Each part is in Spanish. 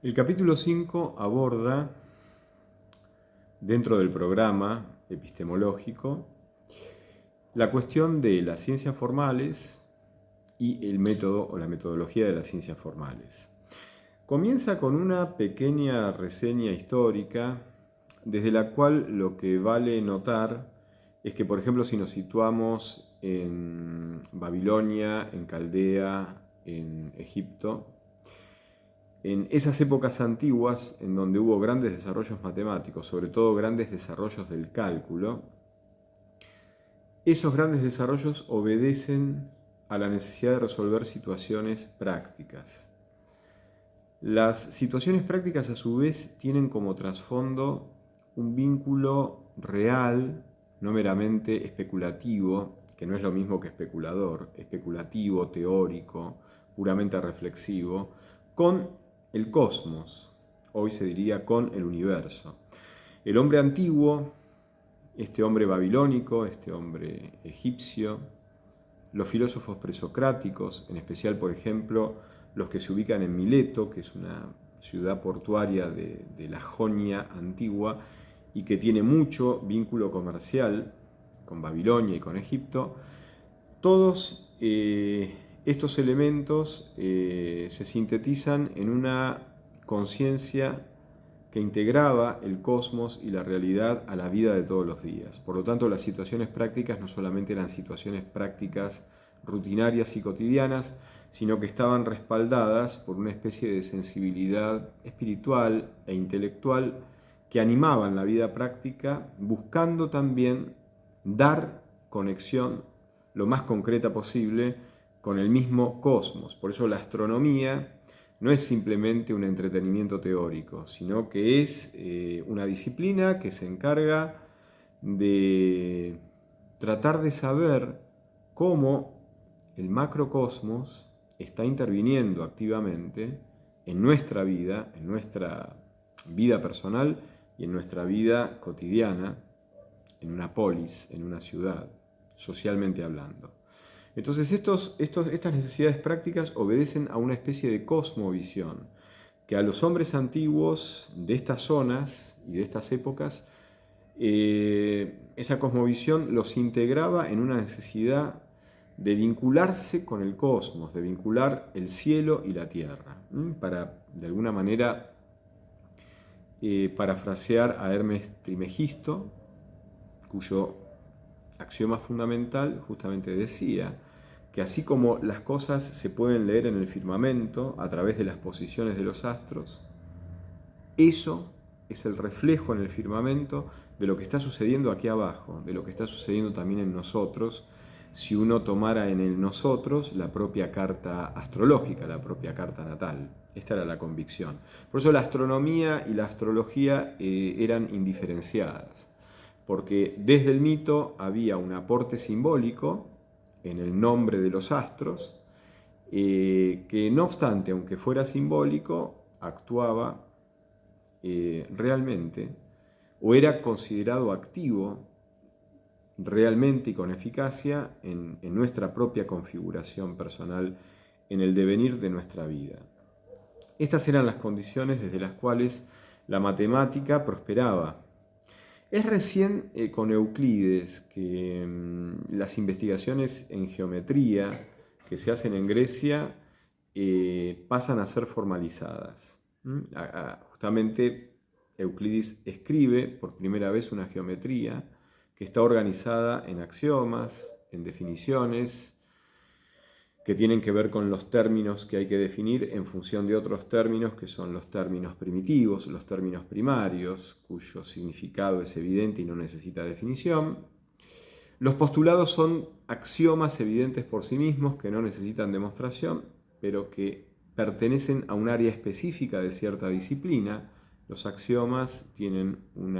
El capítulo 5 aborda, dentro del programa epistemológico, la cuestión de las ciencias formales y el método o la metodología de las ciencias formales. Comienza con una pequeña reseña histórica, desde la cual lo que vale notar es que, por ejemplo, si nos situamos en Babilonia, en Caldea, en Egipto, en esas épocas antiguas en donde hubo grandes desarrollos matemáticos, sobre todo grandes desarrollos del cálculo, esos grandes desarrollos obedecen a la necesidad de resolver situaciones prácticas. Las situaciones prácticas, a su vez, tienen como trasfondo un vínculo real, no meramente especulativo, que no es lo mismo que especulador, especulativo, teórico, puramente reflexivo, con el cosmos, hoy se diría con el universo. El hombre antiguo, este hombre babilónico, este hombre egipcio, los filósofos presocráticos, en especial, por ejemplo, los que se ubican en Mileto, que es una ciudad portuaria de la Jonia antigua y que tiene mucho vínculo comercial con Babilonia y con Egipto, todos estos elementos se sintetizan en una conciencia que integraba el cosmos y la realidad a la vida de todos los días. Por lo tanto, las situaciones prácticas no solamente eran situaciones prácticas rutinarias y cotidianas, sino que estaban respaldadas por una especie de sensibilidad espiritual e intelectual que animaban la vida práctica, buscando también dar conexión lo más concreta posible con el mismo cosmos. Por eso la astronomía no es simplemente un entretenimiento teórico, sino que es una disciplina que se encarga de tratar de saber cómo el macrocosmos está interviniendo activamente en nuestra vida personal y en nuestra vida cotidiana, en una polis, en una ciudad, socialmente hablando. Entonces estas necesidades prácticas obedecen a una especie de cosmovisión que a los hombres antiguos de estas zonas y de estas épocas, esa cosmovisión los integraba en una necesidad de vincularse con el cosmos, de vincular el cielo y la tierra, para de alguna manera parafrasear a Hermes Trimegisto, cuyo axioma fundamental justamente decía que así como las cosas se pueden leer en el firmamento a través de las posiciones de los astros, eso es el reflejo en el firmamento de lo que está sucediendo aquí abajo, de lo que está sucediendo también en nosotros, si uno tomara en el nosotros la propia carta astrológica, la propia carta natal. Esta era la convicción. Por eso la astronomía y la astrología eran indiferenciadas, porque desde el mito había un aporte simbólico en el nombre de los astros, que no obstante, aunque fuera simbólico, actuaba realmente, o era considerado activo realmente y con eficacia en nuestra propia configuración personal, en el devenir de nuestra vida. Estas eran las condiciones desde las cuales la matemática prosperaba. Es recién con Euclides que las investigaciones en geometría que se hacen en Grecia pasan a ser formalizadas. Justamente Euclides escribe por primera vez una geometría que está organizada en axiomas, en definiciones, que tienen que ver con los términos que hay que definir en función de otros términos que son los términos primitivos, los términos primarios, cuyo significado es evidente y no necesita definición. Los postulados son axiomas evidentes por sí mismos que no necesitan demostración, pero que pertenecen a un área específica de cierta disciplina. Los axiomas tienen un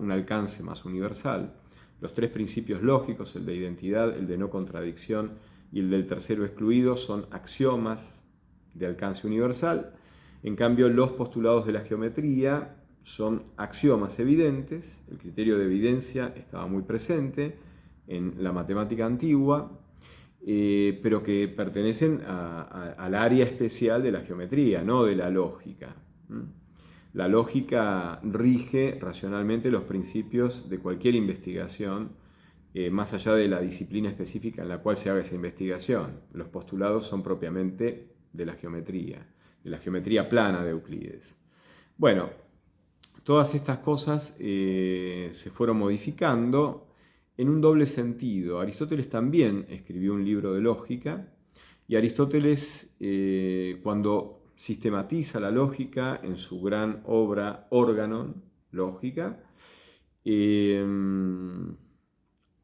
alcance más universal. Los tres principios lógicos, el de identidad, el de no contradicción y el del tercero excluido, son axiomas de alcance universal. En cambio, los postulados de la geometría son axiomas evidentes. El criterio de evidencia estaba muy presente en la matemática antigua, pero que pertenecen al área especial de la geometría, no de la lógica. ¿Mm? La lógica rige racionalmente los principios de cualquier investigación, más allá de la disciplina específica en la cual se haga esa investigación. Los postulados son propiamente de la geometría plana de Euclides. Bueno, todas estas cosas se fueron modificando en un doble sentido. Aristóteles también escribió un libro de lógica, y Aristóteles, cuando sistematiza la lógica en su gran obra Organon, Lógica, eh,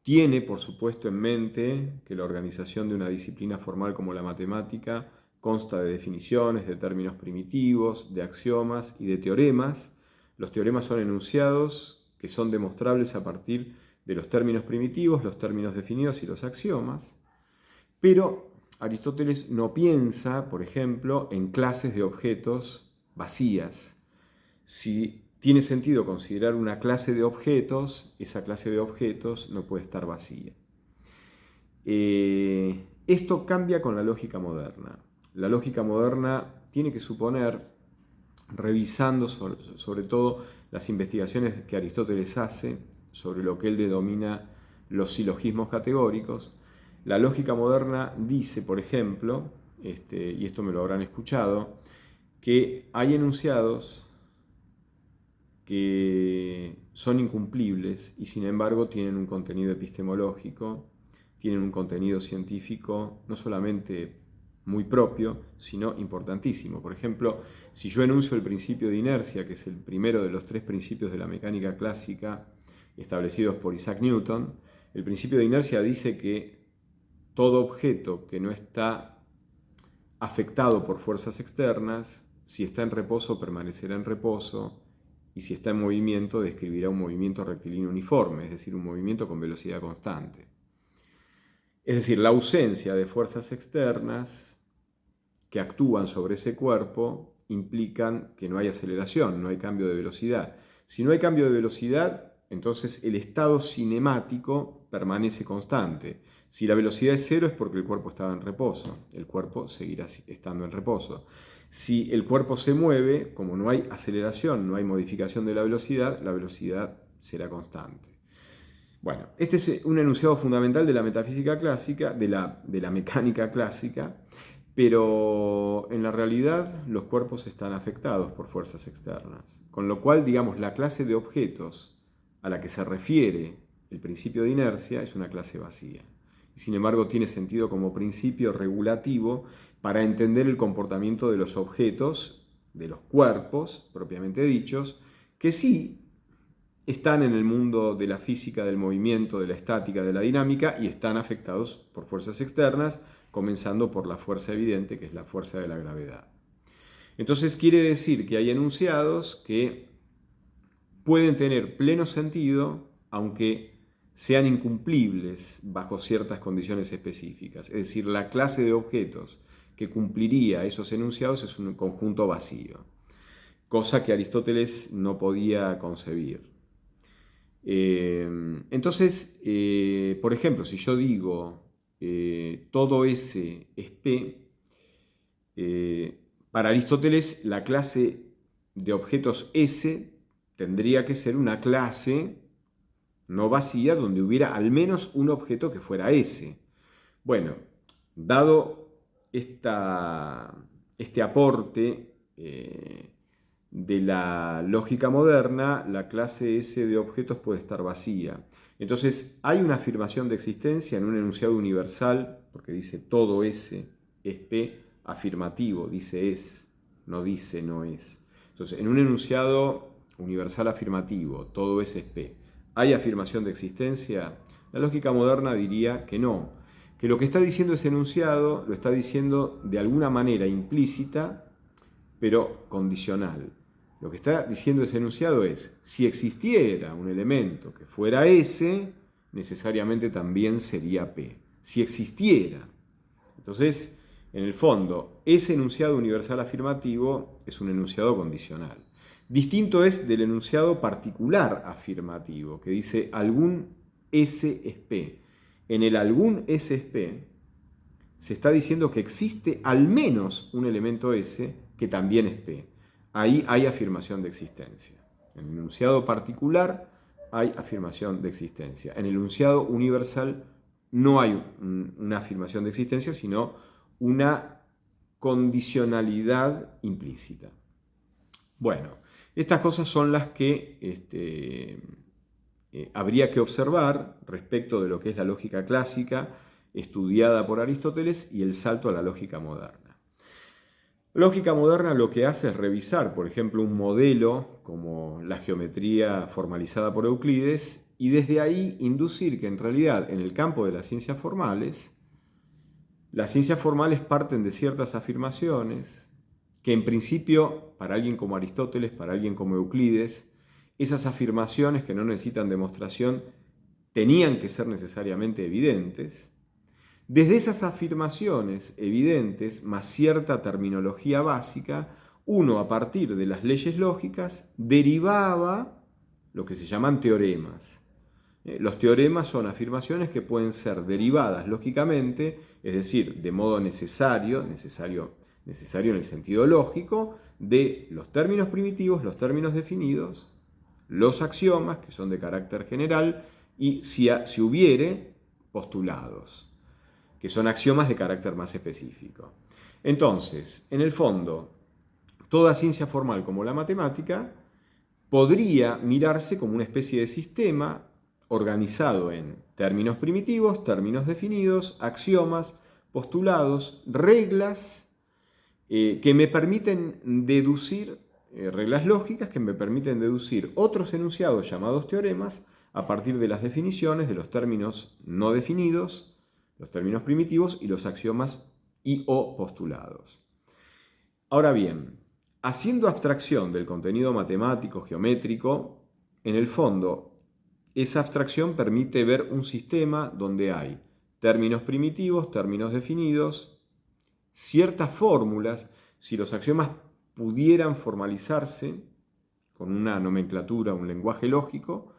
tiene, por supuesto, en mente que la organización de una disciplina formal como la matemática consta de definiciones, de términos primitivos, de axiomas y de teoremas. Los teoremas son enunciados que son demostrables a partir de los términos primitivos, los términos definidos y los axiomas. Pero Aristóteles no piensa, por ejemplo, en clases de objetos vacías. Si tiene sentido considerar una clase de objetos, esa clase de objetos no puede estar vacía. Esto cambia con la lógica moderna. La lógica moderna tiene que suponer, revisando sobre todo las investigaciones que Aristóteles hace sobre lo que él denomina los silogismos categóricos, la lógica moderna dice, por ejemplo, y esto me lo habrán escuchado, que hay enunciados que son incumplibles y sin embargo tienen un contenido epistemológico, tienen un contenido científico no solamente muy propio, sino importantísimo. Por ejemplo, si yo enuncio el principio de inercia, que es el primero de los tres principios de la mecánica clásica establecidos por Isaac Newton, el principio de inercia dice que todo objeto que no está afectado por fuerzas externas, si está en reposo permanecerá en reposo, y si está en movimiento describirá un movimiento rectilíneo uniforme, es decir, un movimiento con velocidad constante. Es decir, la ausencia de fuerzas externas que actúan sobre ese cuerpo implican que no hay aceleración, no hay cambio de velocidad. Si no hay cambio de velocidad, entonces el estado cinemático permanece constante. Si la velocidad es cero es porque el cuerpo estaba en reposo, el cuerpo seguirá estando en reposo. Si el cuerpo se mueve, como no hay aceleración, no hay modificación de la velocidad será constante. Bueno, este es un enunciado fundamental de la metafísica clásica, de la mecánica clásica, pero en la realidad los cuerpos están afectados por fuerzas externas, con lo cual, digamos, la clase de objetos a la que se refiere el principio de inercia es una clase vacía. Y sin embargo tiene sentido como principio regulativo para entender el comportamiento de los objetos, de los cuerpos propiamente dichos, que sí están en el mundo de la física, del movimiento, de la estática, de la dinámica, y están afectados por fuerzas externas, comenzando por la fuerza evidente, que es la fuerza de la gravedad. Entonces quiere decir que hay enunciados que pueden tener pleno sentido, aunque sean incumplibles bajo ciertas condiciones específicas. Es decir, la clase de objetos que cumpliría esos enunciados es un conjunto vacío, cosa que Aristóteles no podía concebir. Entonces, por ejemplo, si yo digo todo S es P, para Aristóteles la clase de objetos S tendría que ser una clase no vacía donde hubiera al menos un objeto que fuera S. Bueno, dado este aporte de la lógica moderna, la clase S de objetos puede estar vacía. Entonces, hay una afirmación de existencia en un enunciado universal, porque dice todo S es P, afirmativo, dice es, no dice no es. Entonces, en un enunciado universal afirmativo, todo S es P, ¿hay afirmación de existencia? La lógica moderna diría que no, que lo que está diciendo ese enunciado lo está diciendo de alguna manera implícita, pero condicional. Lo que está diciendo ese enunciado es, si existiera un elemento que fuera S, necesariamente también sería P. Si existiera. Entonces, en el fondo, ese enunciado universal afirmativo es un enunciado condicional. Distinto es del enunciado particular afirmativo, que dice algún S es P. En el algún S es P, se está diciendo que existe al menos un elemento S que también es P. ahí hay afirmación de existencia. En el enunciado particular hay afirmación de existencia. En el enunciado universal no hay una afirmación de existencia, sino una condicionalidad implícita. Bueno, estas cosas son las que habría que observar respecto de lo que es la lógica clásica estudiada por Aristóteles y el salto a la lógica moderna. Lógica moderna lo que hace es revisar, por ejemplo, un modelo como la geometría formalizada por Euclides y desde ahí inducir que en realidad en el campo de las ciencias formales parten de ciertas afirmaciones que en principio, para alguien como Aristóteles, para alguien como Euclides, esas afirmaciones que no necesitan demostración tenían que ser necesariamente evidentes. Desde esas afirmaciones evidentes, más cierta terminología básica, uno a partir de las leyes lógicas derivaba lo que se llaman teoremas. Los teoremas son afirmaciones que pueden ser derivadas lógicamente, es decir, de modo necesario en el sentido lógico, de los términos primitivos, los términos definidos, los axiomas, que son de carácter general, y si hubiere, postulados, que son axiomas de carácter más específico. Entonces, en el fondo, toda ciencia formal como la matemática podría mirarse como una especie de sistema organizado en términos primitivos, términos definidos, axiomas, postulados, reglas que me permiten deducir, reglas lógicas que me permiten deducir otros enunciados llamados teoremas a partir de las definiciones de los términos no definidos, los términos primitivos y los axiomas y o postulados. Ahora bien, haciendo abstracción del contenido matemático, geométrico, en el fondo, esa abstracción permite ver un sistema donde hay términos primitivos, términos definidos, ciertas fórmulas. Si los axiomas pudieran formalizarse con una nomenclatura, un lenguaje lógico,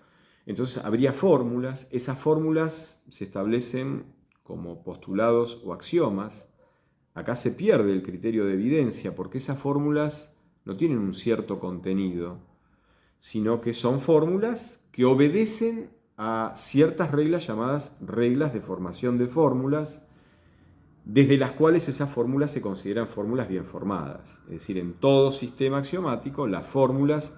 entonces habría fórmulas. Esas fórmulas se establecen como postulados o axiomas. Acá se pierde el criterio de evidencia porque esas fórmulas no tienen un cierto contenido, sino que son fórmulas que obedecen a ciertas reglas llamadas reglas de formación de fórmulas, desde las cuales esas fórmulas se consideran fórmulas bien formadas. Es decir, en todo sistema axiomático, las fórmulas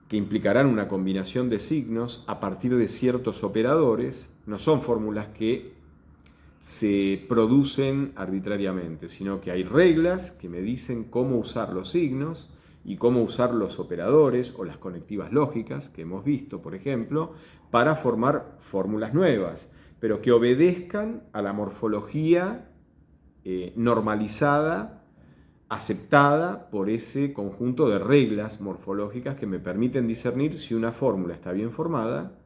que implicarán una combinación de signos a partir de ciertos operadores no son fórmulas que se producen arbitrariamente, sino que hay reglas que me dicen cómo usar los signos y cómo usar los operadores o las conectivas lógicas que hemos visto, por ejemplo, para formar fórmulas nuevas, pero que obedezcan a la morfología normalizada, aceptada por ese conjunto de reglas morfológicas que me permiten discernir si una fórmula está bien formada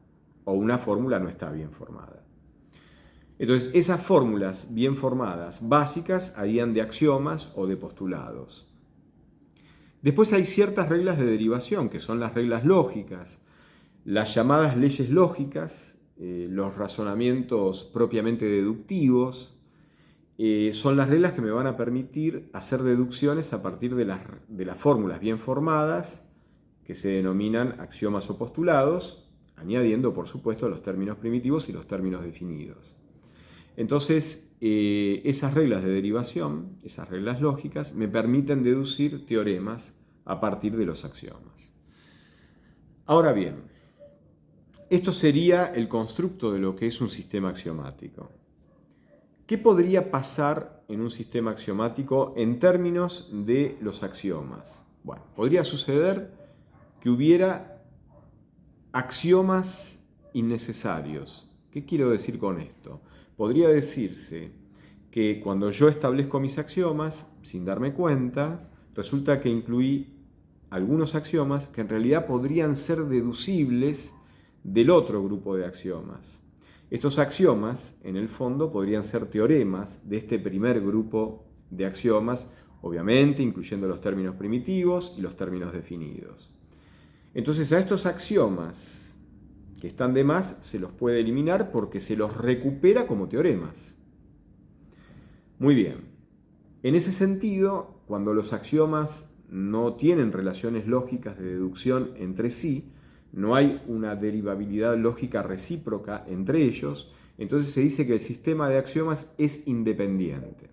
o una fórmula no está bien formada. Entonces, esas fórmulas bien formadas, básicas, harían de axiomas o de postulados. Después hay ciertas reglas de derivación, que son las reglas lógicas, las llamadas leyes lógicas, los razonamientos propiamente deductivos, son las reglas que me van a permitir hacer deducciones a partir de las fórmulas bien formadas, que se denominan axiomas o postulados, añadiendo, por supuesto, los términos primitivos y los términos definidos. Entonces, esas reglas de derivación, esas reglas lógicas, me permiten deducir teoremas a partir de los axiomas. Ahora bien, esto sería el constructo de lo que es un sistema axiomático. ¿Qué podría pasar en un sistema axiomático en términos de los axiomas? Bueno, podría suceder que hubiera axiomas innecesarios. ¿Qué quiero decir con esto? Podría decirse que cuando yo establezco mis axiomas, sin darme cuenta, resulta que incluí algunos axiomas que en realidad podrían ser deducibles del otro grupo de axiomas. Estos axiomas, en el fondo, podrían ser teoremas de este primer grupo de axiomas, obviamente incluyendo los términos primitivos y los términos definidos. Entonces, a estos axiomas que están de más se los puede eliminar porque se los recupera como teoremas. Muy bien. En ese sentido, cuando los axiomas no tienen relaciones lógicas de deducción entre sí, no hay una derivabilidad lógica recíproca entre ellos, entonces se dice que el sistema de axiomas es independiente.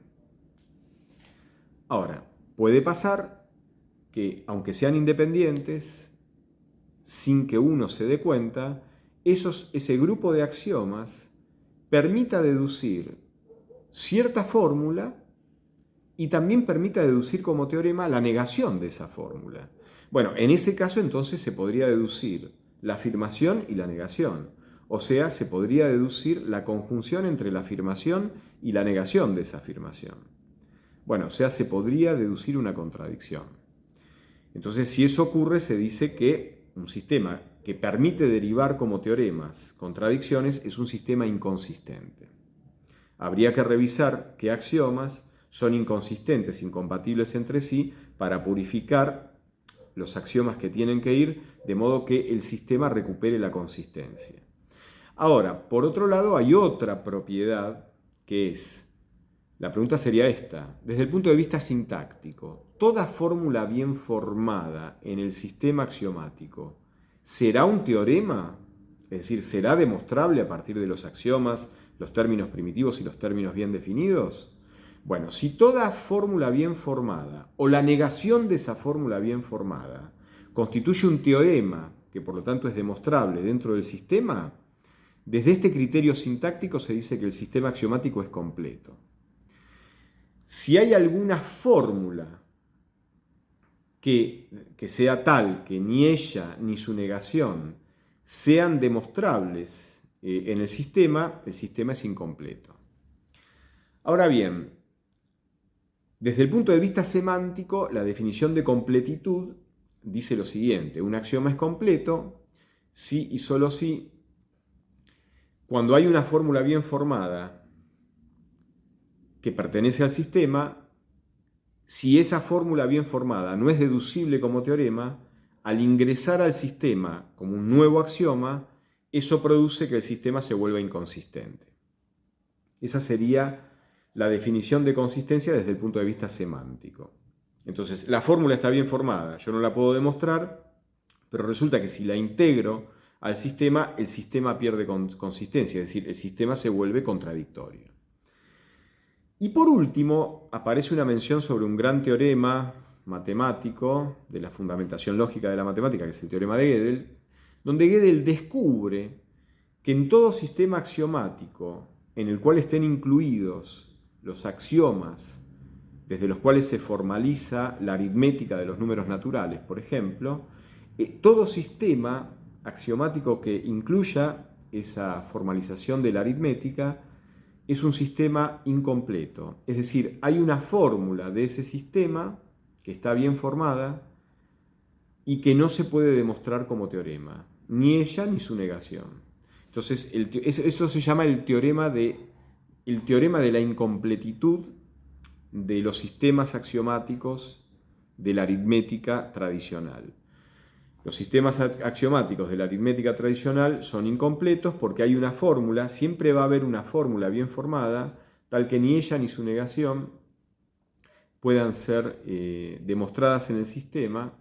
Ahora, puede pasar que, aunque sean independientes, sin que uno se dé cuenta, ese grupo de axiomas permita deducir cierta fórmula y también permita deducir como teorema la negación de esa fórmula. Bueno, en ese caso entonces se podría deducir la afirmación y la negación. O sea, se podría deducir la conjunción entre la afirmación y la negación de esa afirmación. Bueno, o sea, se podría deducir una contradicción. Entonces, si eso ocurre, se dice que un sistema que permite derivar como teoremas contradicciones es un sistema inconsistente. Habría que revisar qué axiomas son inconsistentes, incompatibles entre sí, para purificar los axiomas que tienen que ir, de modo que el sistema recupere la consistencia. Ahora, por otro lado, hay otra propiedad que es, la pregunta sería esta, desde el punto de vista sintáctico, ¿toda fórmula bien formada en el sistema axiomático será un teorema? Es decir, ¿será demostrable a partir de los axiomas, los términos primitivos y los términos bien definidos? Bueno, si toda fórmula bien formada o la negación de esa fórmula bien formada constituye un teorema, que por lo tanto es demostrable dentro del sistema, desde este criterio sintáctico se dice que el sistema axiomático es completo. Si hay alguna fórmula que sea tal que ni ella ni su negación sean demostrables en el sistema es incompleto. Ahora bien, desde el punto de vista semántico, la definición de completitud dice lo siguiente: un axioma es completo si y solo si, cuando hay una fórmula bien formada que pertenece al sistema, si esa fórmula bien formada no es deducible como teorema, al ingresar al sistema como un nuevo axioma, eso produce que el sistema se vuelva inconsistente. Esa sería la definición de consistencia desde el punto de vista semántico. Entonces, la fórmula está bien formada, yo no la puedo demostrar, pero resulta que si la integro al sistema, el sistema pierde consistencia, es decir, el sistema se vuelve contradictorio. Y por último, aparece una mención sobre un gran teorema matemático de la fundamentación lógica de la matemática, que es el teorema de Gödel, donde Gödel descubre que en todo sistema axiomático en el cual estén incluidos los axiomas desde los cuales se formaliza la aritmética de los números naturales, por ejemplo, todo sistema axiomático que incluya esa formalización de la aritmética es un sistema incompleto. Es decir, hay una fórmula de ese sistema que está bien formada y que no se puede demostrar como teorema, ni ella ni su negación. Entonces, esto se llama el teorema de la incompletitud de los sistemas axiomáticos de la aritmética tradicional. Los sistemas axiomáticos de la aritmética tradicional son incompletos porque hay una fórmula, siempre va a haber una fórmula bien formada, tal que ni ella ni su negación puedan ser demostradas en el sistema,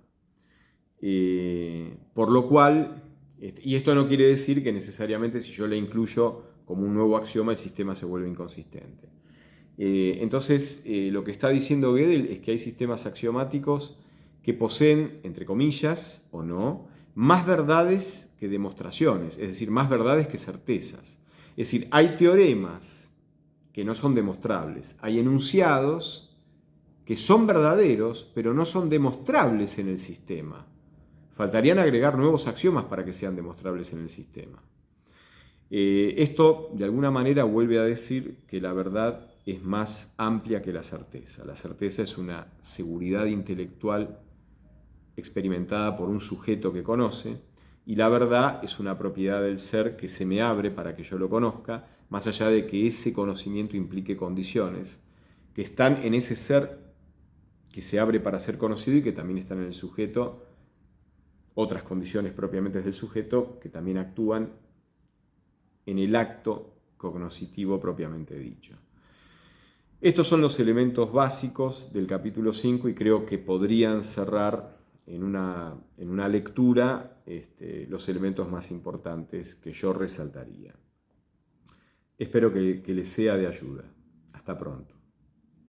por lo cual, y esto no quiere decir que necesariamente si yo la incluyo como un nuevo axioma el sistema se vuelve inconsistente. Entonces, lo que está diciendo Gödel es que hay sistemas axiomáticos que poseen, entre comillas, o no, más verdades que demostraciones, es decir, más verdades que certezas. Es decir, hay teoremas que no son demostrables, hay enunciados que son verdaderos, pero no son demostrables en el sistema. Faltarían agregar nuevos axiomas para que sean demostrables en el sistema. Esto, de alguna manera, vuelve a decir que la verdad es más amplia que la certeza. La certeza es una seguridad intelectual experimentada por un sujeto que conoce, y la verdad es una propiedad del ser que se me abre para que yo lo conozca, más allá de que ese conocimiento implique condiciones que están en ese ser que se abre para ser conocido y que también están en el sujeto, otras condiciones propiamente del sujeto que también actúan en el acto cognoscitivo propiamente dicho. Estos son los elementos básicos del capítulo 5 y creo que podrían cerrar en una lectura los elementos más importantes que yo resaltaría. Espero que les sea de ayuda. Hasta pronto.